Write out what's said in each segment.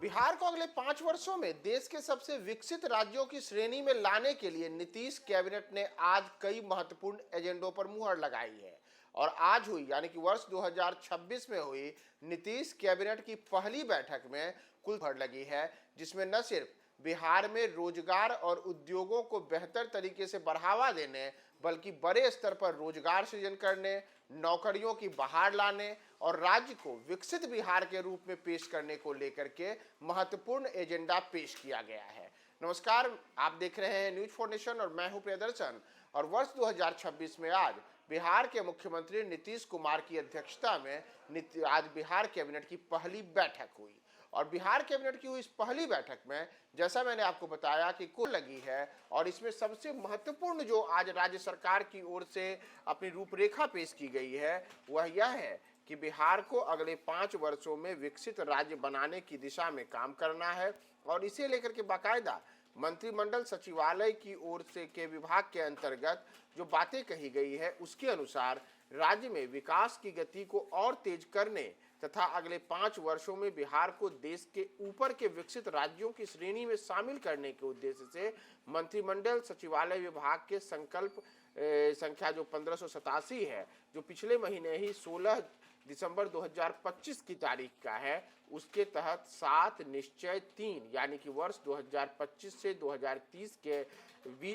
बिहार को अगले 5 वर्षों में देश के सबसे विकसित राज्यों की श्रेणी में लाने के लिए नीतीश कैबिनेट ने आज कई महत्वपूर्ण एजेंडों पर मुहर लगाई है। और आज हुई यानी कि वर्ष 2026 में हुई नीतीश कैबिनेट की पहली बैठक में कुल मुहर लगी है, जिसमें न सिर्फ बिहार में रोजगार और उद्योगों को बेहतर तरीके से बढ़ावा देने बल्कि बड़े स्तर पर रोजगार सृजन करने, नौकरियों की बहार लाने और राज्य को विकसित बिहार के रूप में पेश करने को लेकर के महत्वपूर्ण एजेंडा पेश किया गया है। नमस्कार, आप देख रहे हैं न्यूज फॉर नेशन और मैं हूं प्रियदर्शन। और वर्ष 2026 में आज बिहार के मुख्यमंत्री नीतीश कुमार की अध्यक्षता में आज बिहार कैबिनेट की पहली बैठक हुई। और बिहार कैबिनेट की हुई इस पहली बैठक में जैसा मैंने आपको बताया कि कुल लगी है, और इसमें सबसे महत्वपूर्ण जो आज राज्य सरकार की ओर से अपनी रूपरेखा पेश की गई है वह यह है कि बिहार को अगले 5 वर्षों में विकसित राज्य बनाने की दिशा में काम करना है। और इसे लेकर के बाकायदा मंत्रिमंडल सचिवालय की ओर से के विभाग के अंतर्गत जो बातें कही गई है उसके अनुसार राज्य में विकास की गति को और तेज करने तथा अगले 5 वर्षों में बिहार को देश के ऊपर के विकसित राज्यों की श्रेणी में शामिल करने के उद्देश्य से मंत्रिमंडल सचिवालय विभाग के संकल्प संख्या जो 1587 है, जो पिछले महीने ही 16 दिसंबर 2025 की तारीख का है, उसके तहत 7 निश्चय 3 यानी कि वर्ष 2025 से 2030 के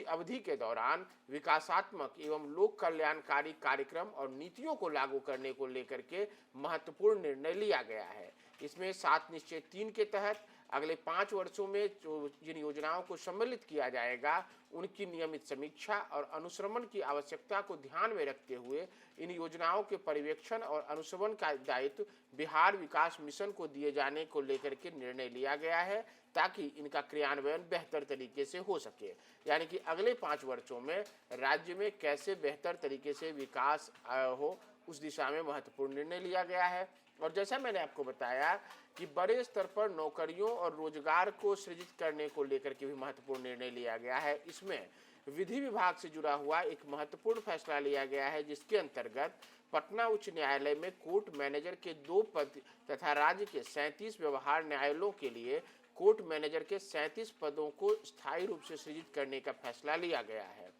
अवधि के दौरान विकासात्मक एवं लोक कल्याणकारी कार्यक्रम और नीतियों को लागू करने को लेकर के महत्वपूर्ण निर्णय लिया गया है। इसमें 7 निश्चय 3 के तहत अगले 5 वर्षों में जिन योजनाओं को सम्मिलित किया जाएगा उनकी नियमित समीक्षा और अनुश्रवण की आवश्यकता को ध्यान में रखते हुए इन योजनाओं के पर्यवेक्षण और अनुश्रवण का दायित्व बिहार विकास मिशन को दिए जाने को लेकर के निर्णय लिया गया है, ताकि इनका क्रियान्वयन बेहतर तरीके से हो सके। यानी कि अगले 5 वर्षों में राज्य में कैसे बेहतर तरीके से विकास हो, उस दिशा में महत्वपूर्ण निर्णय लिया गया है। और जैसा मैंने आपको बताया कि बड़े स्तर पर नौकरियों और रोजगार को सृजित करने को लेकर के भी महत्वपूर्ण निर्णय लिया गया है। इसमें विधि विभाग से जुड़ा हुआ एक महत्वपूर्ण फैसला लिया गया है, जिसके अंतर्गत पटना उच्च न्यायालय में कोर्ट मैनेजर के 2 पद तथा राज्य के 37 व्यवहार न्यायालयों के लिए कोर्ट मैनेजर के 37 पदों को स्थायी रूप से सृजित करने का फैसला लिया गया है।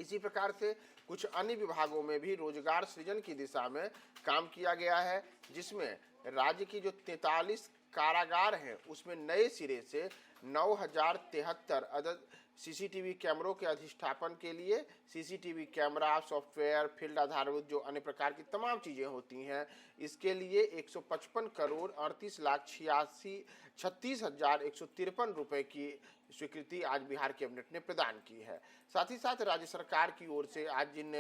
इसी प्रकार से कुछ अन्य विभागों में भी रोजगार सृजन की दिशा में काम किया गया है, जिसमें राज्य की जो 43 कारागार हैं उसमें नए सिरे से 9073 अदद सीसीटीवी कैमरों के अधिष्ठापन के लिए सीसीटीवी कैमरा, सॉफ्टवेयर, फील्ड आधारित जो अन्य प्रकार की तमाम चीज़ें होती हैं, इसके लिए 155 करोड़ 38,36,153 रुपए की स्वीकृति आज बिहार कैबिनेट ने प्रदान की है। साथ ही साथ राज्य सरकार की ओर से आज जिन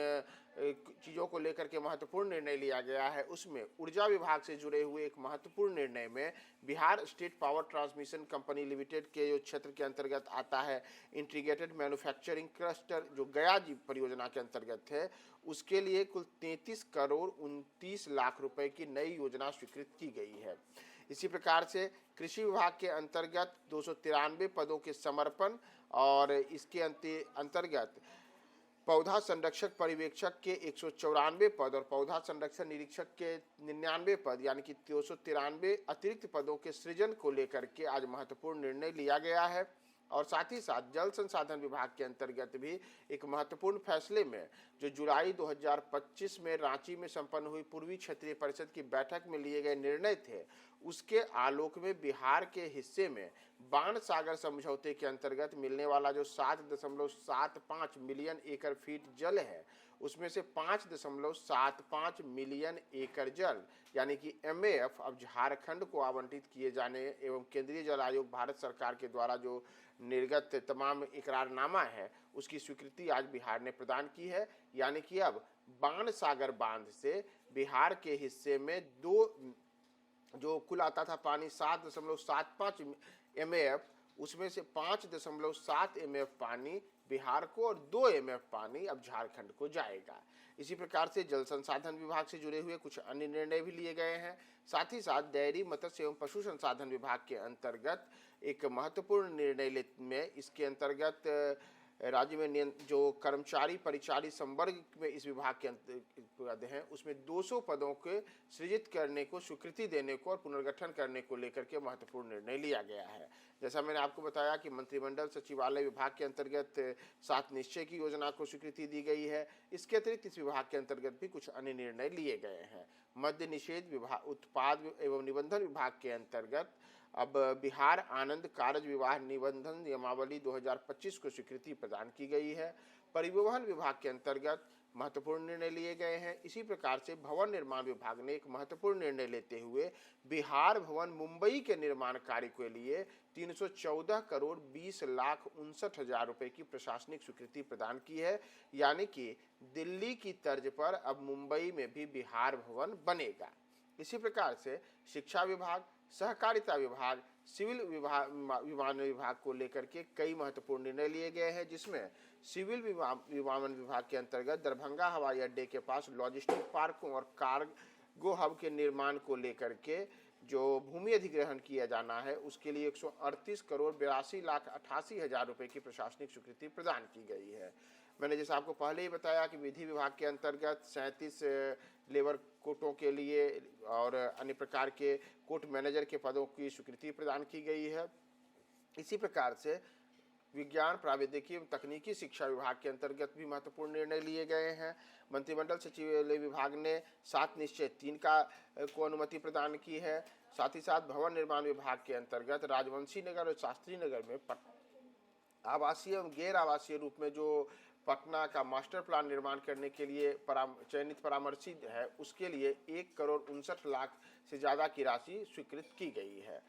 चीज़ों को लेकर के महत्वपूर्ण निर्णय लिया गया है उसमें ऊर्जा विभाग से जुड़े हुए एक महत्वपूर्ण निर्णय में Bihar state power transmission company limited के जो क्षेत्र के अंतर्गत आता है इंटीग्रेटेड मैन्युफैक्चरिंग क्लस्टर, जो गया जी परियोजना के अंतर्गत है, उसके लिए कुल 33 करोड़ 29 लाख रुपए की नई योजना स्वीकृत की गई है। इसी प्रकार से कृषि विभाग के अंतर्गत 293 पदों के समर्पण और इसके अंतर्गत पौधा संरक्षक पर्यवेक्षक के 194 पद और पौधा संरक्षण निरीक्षक के 99 पद यानी कि 293 अतिरिक्त पदों के सृजन को लेकर के आज महत्वपूर्ण निर्णय लिया गया है। और साथ ही साथ जल संसाधन विभाग के अंतर्गत भी एक महत्वपूर्ण फैसले में जो जुलाई 2025 में रांची में संपन्न हुई पूर्वी क्षेत्रीय परिषद की बैठक में लिए गए निर्णय थे, उसके आलोक में बिहार के हिस्से में बाण सागर समझौते के अंतर्गत मिलने वाला जो 7.75 मिलियन एकड़ फीट जल है, उसमें से 5.75 मिलियन एकड़ जल यानी कि MAF अब झारखंड को आवंटित किए जाने एवं केंद्रीय जल आयोग भारत सरकार के द्वारा जो निर्गत तमाम इकरारनामा है उसकी स्वीकृति आज बिहार ने प्रदान की है। यानी कि अब बाण सागर बांध से बिहार के हिस्से में जो कुल आता था पानी 7.75 MAF, उसमें से 5.7 MAF पानी बिहार को और 2 MAF पानी अब झारखंड को जाएगा। इसी प्रकार से जल संसाधन विभाग से जुड़े हुए कुछ अन्य निर्णय भी लिए गए हैं। साथ ही साथ डेयरी, मत्स्य एवं पशु संसाधन विभाग के अंतर्गत एक महत्वपूर्ण निर्णय में इसके अंतर्गत राज्य में जो कर्मचारी परिचारी संवर्ग में इस विभाग के पद हैं उसमें 200 पदों के सृजित करने को स्वीकृति देने को और पुनर्गठन करने को लेकर के महत्वपूर्ण निर्णय लिया गया है। जैसा मैंने आपको बताया कि मंत्रिमंडल सचिवालय विभाग के अंतर्गत 7 निश्चय की योजना को स्वीकृति दी गई है। इसके अतिरिक्त इस विभाग के अंतर्गत भी कुछ अन्य निर्णय लिए गए हैं। मद्य निषेध विभाग, उत्पाद एवं निबंधन विभाग के अंतर्गत अब बिहार आनंद कारज विवाह निबंधन नियमावली 2025 को स्वीकृति प्रदान की गई है। परिवहन विभाग के अंतर्गत महत्वपूर्ण निर्णय लिए गए हैं। इसी प्रकार से भवन निर्माण विभाग ने एक महत्वपूर्ण निर्णय लेते हुए बिहार भवन मुंबई के निर्माण कार्य के लिए 314 करोड़ 20 लाख 59 हजार रुपए की प्रशासनिक स्वीकृति प्रदान की है। यानी कि दिल्ली की तर्ज पर अब मुंबई में भी बिहार भवन बनेगा। इसी प्रकार से शिक्षा विभाग, सहकारिता विभाग, सिविल विमानन विभाग को लेकर के कई महत्वपूर्ण निर्णय लिए गए हैं, जिसमें सिविल विमानन विभाग के अंतर्गत दरभंगा हवाई अड्डे के पास लॉजिस्टिक पार्कों और कार्गो हब के निर्माण को लेकर के जो भूमि अधिग्रहण किया जाना है उसके लिए 138 करोड़ 82 लाख 88 हजार रुपए की प्रशासनिक स्वीकृति प्रदान की गई है। मैंने जैसे आपको पहले ही बताया कि विधि विभाग के अंतर्गत 37 लेबर कोर्टों के लिए और अन्य प्रकार के कोर्ट मैनेजर के पदों की स्वीकृति प्रदान की गई है। इसी प्रकार से विज्ञान, प्रावैधिकी एवं तकनीकी शिक्षा विभाग के अंतर्गत भी महत्वपूर्ण निर्णय लिए गए हैं। मंत्रिमंडल सचिवालय विभाग ने 7 निश्चय 3 को अनुमति प्रदान की है। साथ ही साथ भवन निर्माण विभाग के अंतर्गत राजवंशी नगर और शास्त्री नगर में आवासीय एवं गैर आवासीय रूप में जो पटना का मास्टर प्लान निर्माण करने के लिए चयनित परामर्शी है उसके लिए 1 करोड़ 59 लाख से ज़्यादा की राशि स्वीकृत की गई है।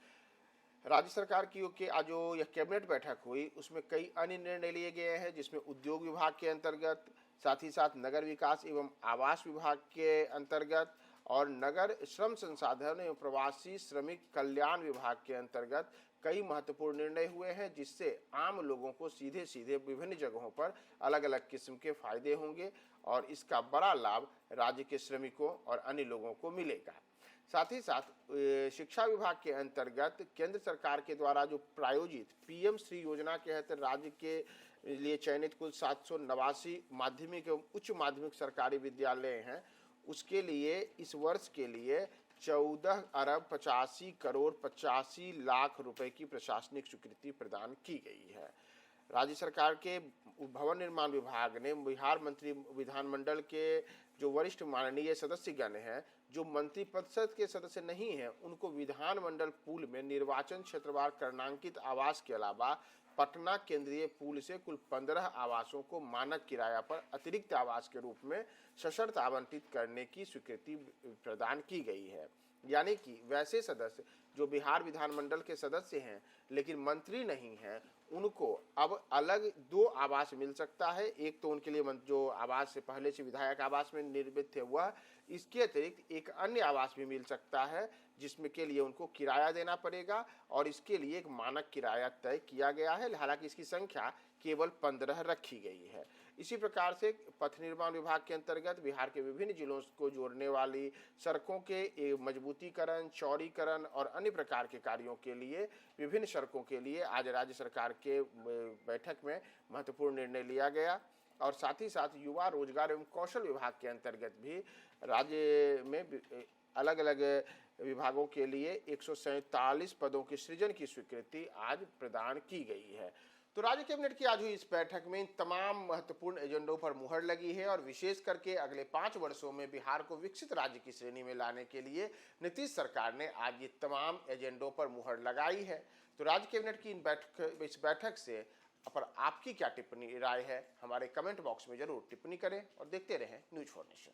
राज्य सरकार की आज जो यह कैबिनेट बैठक हुई उसमें कई अन्य निर्णय लिए गए हैं, जिसमें उद्योग विभाग के अंतर्गत, साथ ही साथ नगर विकास एवं आवास विभाग के अंतर्गत और नगर श्रम संसाधन एवं प्रवासी श्रमिक कल्याण विभाग के अंतर्गत कई महत्वपूर्ण निर्णय हुए हैं, जिससे आम लोगों को सीधे सीधे विभिन्न जगहों पर अलग अलग किस्म के फायदे होंगे और इसका बड़ा लाभ राज्य के श्रमिकों और अन्य लोगों को मिलेगा। साथ ही साथ शिक्षा विभाग के अंतर्गत केंद्र सरकार के द्वारा जो प्रायोजित पीएम श्री योजना के तहत राज्य के लिए चयनित कुल 789 माध्यमिक एवं उच्च माध्यमिक सरकारी विद्यालय हैं, उसके लिए इस वर्ष के लिए 14 अरब 85 करोड़ 85 लाख रुपए की प्रशासनिक स्वीकृति प्रदान की गई है। राज्य सरकार के भवन निर्माण विभाग ने बिहार मंत्री विधानमंडल के जो वरिष्ठ माननीय सदस्यगण हैं जो मंत्रिपरिषद के सदस्य नहीं हैं उनको विधानमंडल पूल में निर्वाचन क्षेत्रवार करणांकित आवास के अलावा पटना केंद्रीय पूल से कुल 15 आवासों को मानक किराया पर अतिरिक्त आवास के रूप में सशर्त आवंटित करने की स्वीकृति प्रदान की गई है। यानी कि वैसे सदस्य जो बिहार विधानमंडल के सदस्य हैं लेकिन मंत्री नहीं हैं उनको अब अलग 2 आवास मिल सकता है। एक तो उनके लिए जो आवास से पहले से विधायक आवास में निर्मित थे वह, इसके अतिरिक्त एक अन्य आवास भी मिल सकता है जिसमें के लिए उनको किराया देना पड़ेगा और इसके लिए एक मानक किराया तय किया गया है। हालांकि इसकी संख्या केवल 15 रखी गई है। इसी प्रकार से पथ निर्माण विभाग के अंतर्गत बिहार के विभिन्न जिलों को जोड़ने वाली सड़कों के मजबूतीकरण, चौड़ीकरण और अन्य प्रकार के कार्यों के लिए विभिन्न सड़कों के लिए आज राज्य सरकार के बैठक में महत्वपूर्ण निर्णय लिया गया। और साथ ही साथ युवा रोजगार एवं कौशल विभाग के अंतर्गत भी राज्य में अलग अलग विभागों के लिए 147 पदों के सृजन की स्वीकृति आज प्रदान की गई है। तो राज्य कैबिनेट की आज हुई इस बैठक में इन तमाम महत्वपूर्ण एजेंडों पर मुहर लगी है और विशेष करके अगले 5 वर्षों में बिहार को विकसित राज्य की श्रेणी में लाने के लिए नीतीश सरकार ने आज ये तमाम एजेंडों पर मुहर लगाई है। तो राज्य कैबिनेट की इस बैठक से पर आपकी क्या टिप्पणी राय है, हमारे कमेंट बॉक्स में जरूर टिप्पणी करें और देखते रहें न्यूज़ फॉर नेशन।